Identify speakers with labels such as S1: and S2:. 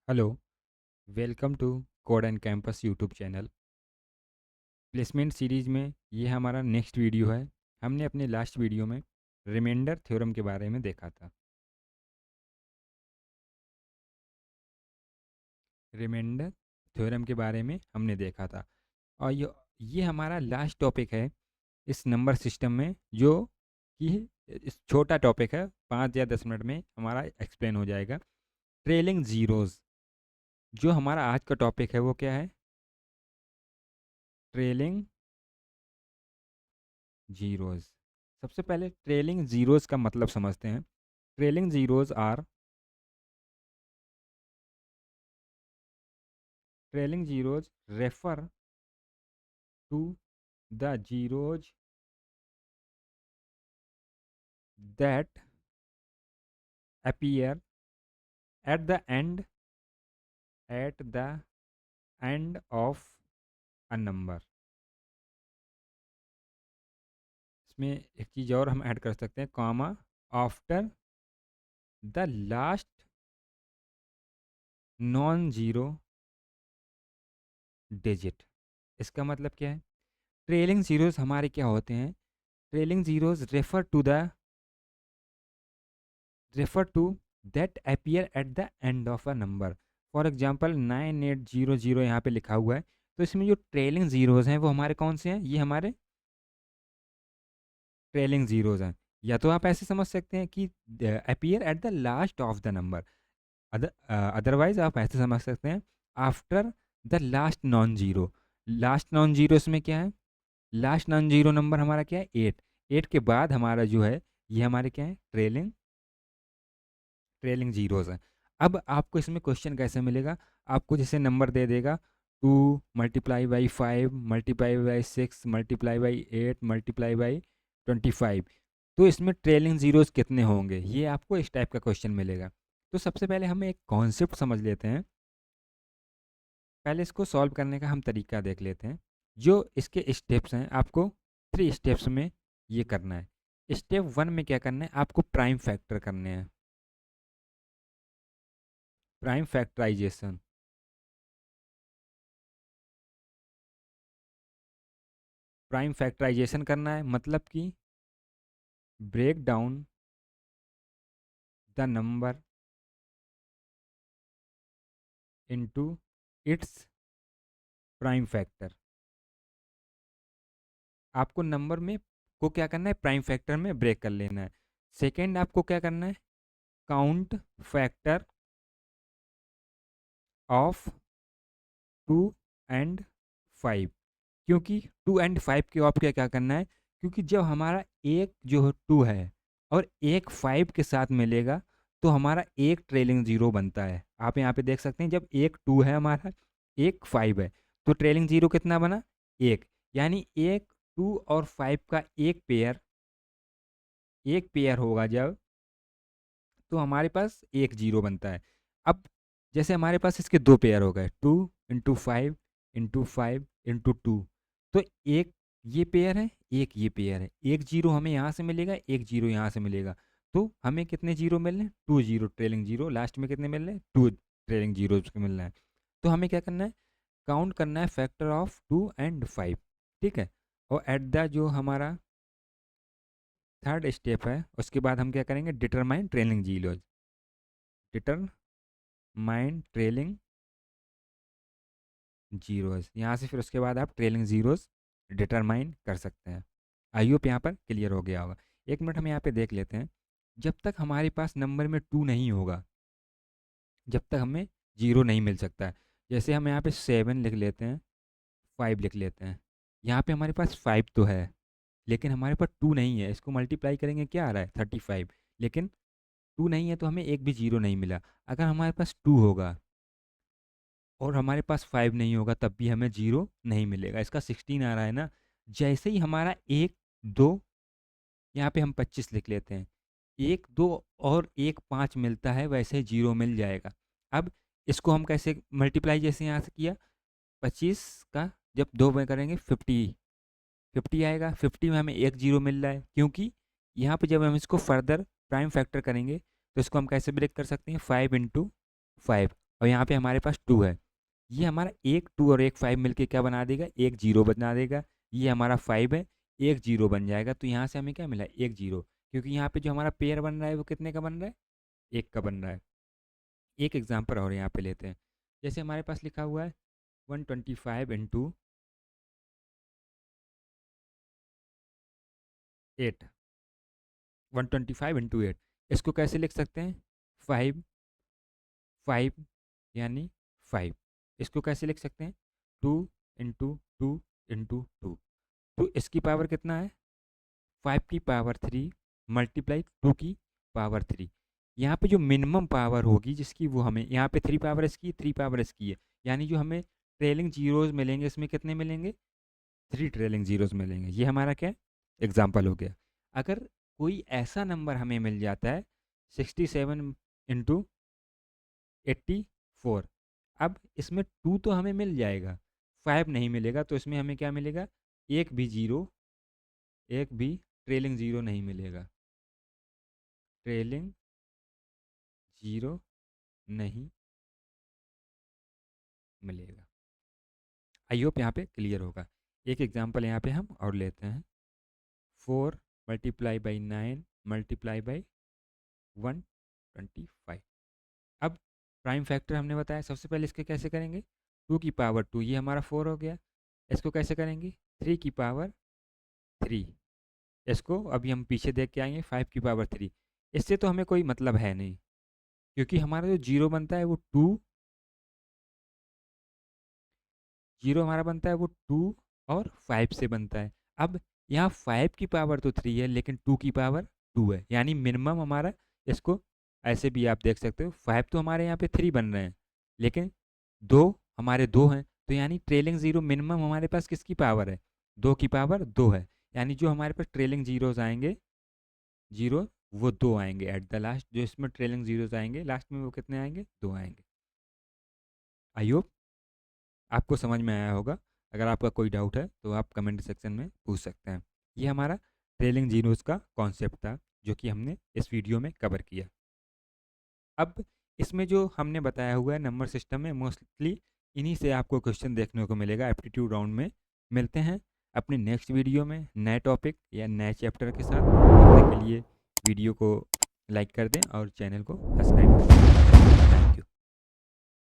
S1: Hello, welcome to code and campus YouTube channel. Placement series में ये हमारा next video है। हमने अपने लास्ट वीडियो में रिमाइंडर थ्योरम के बारे में देखा था। रिमाइंडर थ्योरम के बारे में हमने देखा था और ये हमारा लास्ट टॉपिक है इस नंबर सिस्टम में, जो कि इस छोटा टॉपिक है, 5 या 10 मिनट में हमारा एक्सप्लेन हो जाएगा। ट्रेलिंग ज़ीरोज़, जो हमारा आज का टॉपिक है वो क्या है? Trailing zeros. सबसे पहले ट्रेलिंग ज़ीरोज़ का मतलब समझते हैं। Trailing zeros are trailing zeros refer to the zeros that appear at the end of a number. इसमें एक चीज़ और हम ऐड कर सकते हैं, comma after the last non zero digit. इसका मतलब क्या है? ट्रेलिंग ज़ीरोज़ हमारे क्या होते हैं? Trailing zeros refer to that appear at the end of a number। For example 9800 यहाँ पे लिखा हुआ है, तो इसमें जो ट्रेलिंग ज़ीरोज़ हैं वो हमारे कौन से हैं? ये हमारे ट्रेलिंग ज़ीरोज़ हैं। या तो आप ऐसे समझ सकते हैं कि appear at the last of the number, otherwise आप ऐसे समझ सकते हैं after the last non zero. Last non zero इसमें क्या है? लास्ट नॉन ज़ीरो नंबर हमारा क्या है? 8। 8 के बाद हमारा जो है ये हमारे क्या है? ट्रेलिंग जीरोज़ हैं। अब आपको इसमें क्वेश्चन कैसे मिलेगा? आपको जैसे नंबर दे देगा 2 multiply by 5 multiply by 6 multiply by 8 multiply by 25, तो इसमें ट्रेलिंग जीरोज़ कितने होंगे? ये आपको इस टाइप का क्वेश्चन मिलेगा। तो सबसे पहले हम एक कॉन्सेप्ट समझ लेते हैं। पहले इसको सॉल्व करने का हम तरीका देख लेते हैं। जो इसके स्टेप्स हैं, आपको 3 स्टेप्स में ये करना है। स्टेप 1 में क्या करना है? आपको प्राइम फैक्टर करने हैं। Prime factorisation. प्राइम फैक्टराइजेशन करना है, मतलब कि break down the number into its prime factor. आपको नंबर में को क्या करना है? प्राइम फैक्टर में ब्रेक कर लेना है। सेकेंड, आपको क्या करना है? Count factor of 2 and 5। क्योंकि 2 एंड 5 के आपको क्या करना है? क्योंकि जब हमारा एक जो 2 है और एक 5 के साथ मिलेगा, तो हमारा एक ट्रेलिंग जीरो बनता है। आप यहाँ पे देख सकते हैं, जब एक 2 है हमारा, एक 5 है, तो ट्रेलिंग जीरो कितना बना? एक। यानी एक 2 और 5 का एक पेयर होगा जब, तो हमारे पास एक जीरो बनता है। अब जैसे हमारे पास इसके दो पेयर हो गए, 2 इंटू 5 इंटू 5 इंटू 2, तो एक ये पेयर है, एक ये पेयर है। एक जीरो हमें यहाँ से मिलेगा, एक जीरो यहाँ से मिलेगा, तो हमें कितने जीरो मिल रहे हैं? 2 जीरो ट्रेलिंग जीरो। लास्ट में कितने मिल रहे हैं? 2 ट्रेलिंग जीरो मिल रहे हैं। तो हमें क्या करना है? काउंट करना है फैक्टर ऑफ 2 एंड 5। ठीक है। और एट द जो हमारा थर्ड स्टेप है, उसके बाद हम क्या करेंगे? Determine trailing zero. Determine trailing zeros. यहाँ से फिर उसके बाद आप ट्रेलिंग जीरोज़ डिटरमाइन कर सकते हैं। आई होप यहाँ पर क्लियर हो गया होगा। एक मिनट हम यहाँ पे देख लेते हैं। जब तक हमारे पास नंबर में 2 नहीं होगा, जब तक हमें जीरो नहीं मिल सकता है। जैसे हम यहाँ पे 7 लिख लेते हैं, 5 लिख लेते हैं। यहाँ पे हमारे पास 5 तो है, लेकिन हमारे पास 2 नहीं है। इसको मल्टीप्लाई करेंगे, क्या आ रहा है? 35। लेकिन 2 नहीं है, तो हमें एक भी जीरो नहीं मिला। अगर हमारे पास 2 होगा और हमारे पास 5 नहीं होगा, तब भी हमें जीरो नहीं मिलेगा। इसका 16 आ रहा है ना। जैसे ही हमारा एक दो, यहाँ पे हम 25 लिख लेते हैं, एक दो और एक 5 मिलता है, वैसे ही जीरो मिल जाएगा। अब इसको हम कैसे मल्टीप्लाई, जैसे यहाँ से किया 25 का, जब दो में करेंगे 50 आएगा। 50 में हमें एक जीरो मिल रहा है, क्योंकि यहाँ पे जब हम इसको फर्दर प्राइम फैक्टर करेंगे, तो इसको हम कैसे ब्रेक कर सकते हैं? 5 इंटू 5। और यहाँ पे हमारे पास 2 है। ये हमारा एक 2 और एक 5 मिलके क्या बना देगा, एक 0 बना देगा। ये हमारा 5 है, एक 0 बन जाएगा। तो यहाँ से हमें क्या मिला, एक 0, क्योंकि यहाँ पे जो हमारा पेयर बन रहा है वो कितने का बन रहा है, एक का बन रहा है। एक एग्जाम्पल और यहाँ पे लेते हैं। जैसे हमारे पास लिखा हुआ है 125 इंटू 8, 125 इंटू 8। इसको कैसे लिख सकते हैं, 5 5 यानी 5। इसको कैसे लिख सकते हैं, 2 इंटू 2 इंटू 2। तो इसकी पावर कितना है, 5 की पावर 3 मल्टीप्लाई 2 की पावर 3। यहाँ पे जो मिनिमम पावर होगी जिसकी, वो हमें यहाँ पे 3 पावर इसकी, 3 पावर इसकी है। यानी जो हमें ट्रेलिंग जीरोज मिलेंगे, इसमें कितने मिलेंगे, 3 ट्रेलिंग जीरोज मिलेंगे। ये हमारा क्या एग्जाम्पल हो गया। अगर कोई ऐसा नंबर हमें मिल जाता है 67 इंटू 84, अब इसमें 2 तो हमें मिल जाएगा, 5 नहीं मिलेगा। तो इसमें हमें क्या मिलेगा, एक भी जीरो, एक भी ट्रेलिंग जीरो नहीं मिलेगा, ट्रेलिंग जीरो नहीं मिलेगा। आई होप यहाँ पे क्लियर होगा। एक एग्जांपल यहाँ पे हम और लेते हैं, 4 मल्टीप्लाई बाई 9 मल्टीप्लाई बाई 125। अब प्राइम फैक्टर हमने बताया, सबसे पहले इसके कैसे करेंगे, 2 की पावर 2, ये हमारा 4 हो गया। इसको कैसे करेंगे, 3 की पावर 3। इसको अभी हम पीछे देख के आएंगे, 5 की पावर 3। इससे तो हमें कोई मतलब है नहीं, क्योंकि हमारा जो जीरो बनता है वो 2, जीरो हमारा बनता है वो 2 और 5 से बनता है। अब यहाँ 5 की पावर तो 3 है, लेकिन 2 की पावर 2 है, यानी मिनिमम हमारा, इसको ऐसे भी आप देख सकते हो, 5 तो हमारे यहाँ पे 3 बन रहे हैं, लेकिन 2 हमारे 2 हैं। तो यानी ट्रेलिंग जीरो मिनिमम हमारे पास किसकी पावर है, 2 की पावर 2 है। यानी जो हमारे पास ट्रेलिंग जीरोज आएंगे, जीरो, वो 2 आएंगे एट द लास्ट। जो इसमें ट्रेलिंग जीरोज आएंगे लास्ट में, वो कितने आएंगे, 2 आएंगे। आई होप आपको समझ में आया होगा। अगर आपका कोई डाउट है तो आप कमेंट सेक्शन में पूछ सकते हैं। ये हमारा ट्रेलिंग जीरोज का कॉन्सेप्ट था, जो कि हमने इस वीडियो में कवर किया। अब इसमें जो हमने बताया हुआ है नंबर सिस्टम में, मोस्टली इन्हीं से आपको क्वेश्चन देखने को मिलेगा एप्टीट्यूड राउंड में। मिलते हैं अपने नेक्स्ट वीडियो में नए टॉपिक या नए चैप्टर के साथ। तब तक के लिए वीडियो को लाइक कर दें और चैनल को सब्सक्राइब कर दें।